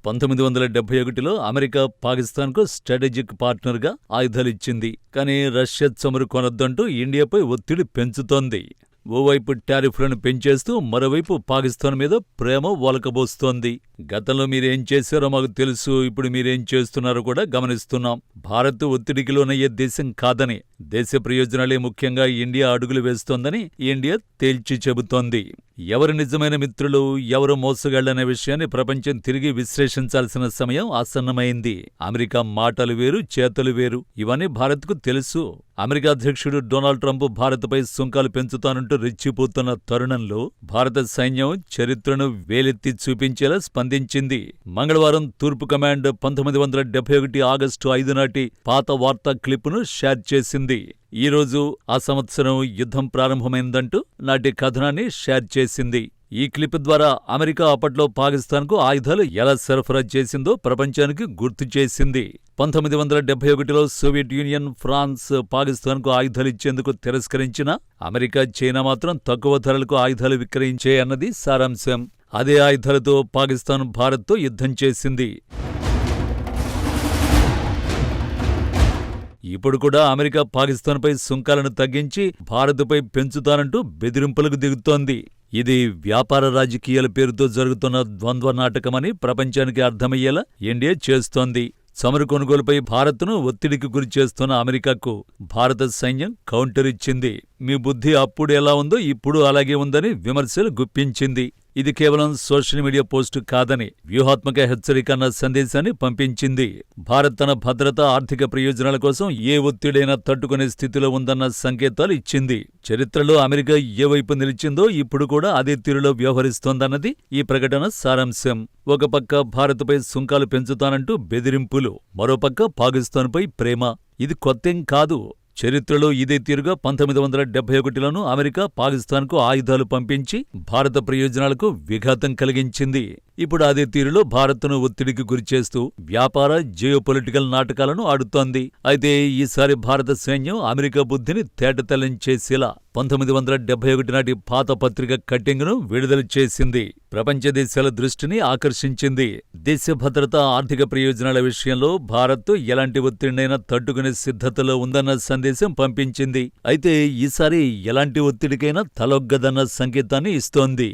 1971లో America పాకిస్తాన్కు strategic పార్ట్నర్గా ఆయుధాలిచ్చింది. కానీ Russia చమురు కొనొద్దంటూ ఇండియాపై ఒత్తిడి పెంచుతోంది. ఓవైపు టారిఫ్లను పెంచేస్తూ మరోవైపు పాకిస్తాన్ మీద ప్రేమ ఒలకబోస్తోంది. గతంలో మీరేం చేశారో మాకు తెలుసు, ఇప్పుడు మీరేం చేస్తున్నారో కూడా గమనిస్తున్నాం. భారత్ ఒత్తిడికి లోనయ్యే దేశం కాదని, దేశ ప్రయోజనాలే ముఖ్యంగా ఇండియా అడుగులు వేస్తోందని ఇండియా తేల్చి చెబుతోంది. ఎవరు నిజమైన మిత్రులు, ఎవరు మోసగాళ్లనే విషయాన్ని ప్రపంచం తిరిగి విశ్లేషించాల్సిన సమయం ఆసన్నమైంది. అమెరికా మాటలు వేరు, చేతలు వేరు. ఇవన్నీ భారత్కు తెలుసు. అమెరికా అధ్యక్షుడు డొనాల్డ్ ట్రంప్ భారత్పై సుంకాలు పెంచుతానంటూ రెచ్చిపోతున్న తరుణంలో భారత సైన్యం చరిత్రను వేలెత్తి చూపించేలా స్పందించింది. మంగళవారం తూర్పు కమాండ్ 1971 ఆగస్టు 5 నాటి పాత వార్తా క్లిప్పును షేర్ చేసింది. ఈరోజు ఆ సంవత్సరం యుద్ధం ప్రారంభమైందంటూ నాటి కథనాన్ని షేర్ చేసింది. ఈ క్లిప్ ద్వారా అమెరికా అప్పట్లో పాకిస్తాన్కు ఆయుధాలు ఎలా సరఫరా చేసిందో ప్రపంచానికి గుర్తు చేసింది. 1971లో సోవియట్ యూనియన్, ఫ్రాన్స్ పాకిస్తాన్కు ఆయుధాలిచ్చేందుకు తిరస్కరించినా అమెరికా, చైనా మాత్రం తక్కువ ధరలకు ఆయుధాలు విక్రయించే అన్నది సారాంశం. అదే ఆయుధాలతో పాకిస్తాన్ భారత్తో యుద్ధం చేసింది. ఇప్పుడు కూడా అమెరికా పాకిస్తాన్పై సుంకాలను తగ్గించి భారత్పై పెంచుతానంటూ బెదిరింపులకు దిగుతోంది. ఇది వ్యాపార రాజకీయాల పేరుతో జరుగుతున్న ద్వంద్వ నాటకమని ప్రపంచానికి అర్థమయ్యేలా ఇండియా చేస్తోంది. చమురు కొనుగోలుపై భారత్ను ఒత్తిడికి గురిచేస్తున్న అమెరికాకు భారత సైన్యం కౌంటర్ ఇచ్చింది. మీ బుద్ధి అప్పుడు ఎలా ఉందో ఇప్పుడు అలాగే ఉందని విమర్శలు గుప్పించింది. ఇది కేవలం సోషల్ మీడియా పోస్టు కాదని వ్యూహాత్మక హెచ్చరిక అన్న సందేశాన్ని పంపించింది. భారత్ తన భద్రత, ఆర్థిక ప్రయోజనాల కోసం ఏ ఒత్తిడైనా తట్టుకునే స్థితిలో ఉందన్న సంకేతాలు ఇచ్చింది. చరిత్రలో అమెరికా ఏ వైపు నిలిచిందో ఇప్పుడు కూడా అదే తీరులో వ్యవహరిస్తోందన్నది ఈ ప్రకటన సారాంశం. ఒక పక్క భారత్పై సుంకాలు పెంచుతానంటూ బెదిరింపులు, మరోపక్క పాకిస్తాన్పై ప్రేమ. ఇది కొత్తేం కాదు. చరిత్రలో ఇదే తీరుగా 1971లోనూ అమెరికా పాకిస్తాన్కు ఆయుధాలు పంపించి భారత ప్రయోజనాలకు విఘాతం కలిగించింది. ఇప్పుడు అదే తీరులో భారత్ను ఒత్తిడికి గురిచేస్తూ వ్యాపార, జియోపొలిటికల్ నాటకాలను ఆడుతోంది. అయితే ఈసారి భారత సైన్యం అమెరికా బుద్ధిని తేటతెల్లం చేసేలా 1971 నాటి పాత పత్రిక కట్టింగ్ను విడుదల చేసింది. ప్రపంచ దేశాల దృష్టిని ఆకర్షించింది. దేశ భద్రత, ఆర్థిక ప్రయోజనాల విషయంలో భారత్ ఎలాంటి ఒత్తిడినైనా తట్టుకునే సిద్ధతలో ఉందన్న సందేశం పంపించింది. అయితే ఈసారి ఎలాంటి ఒత్తిడికైనా తలొగ్గదన్న సంకేతాన్ని ఇస్తోంది.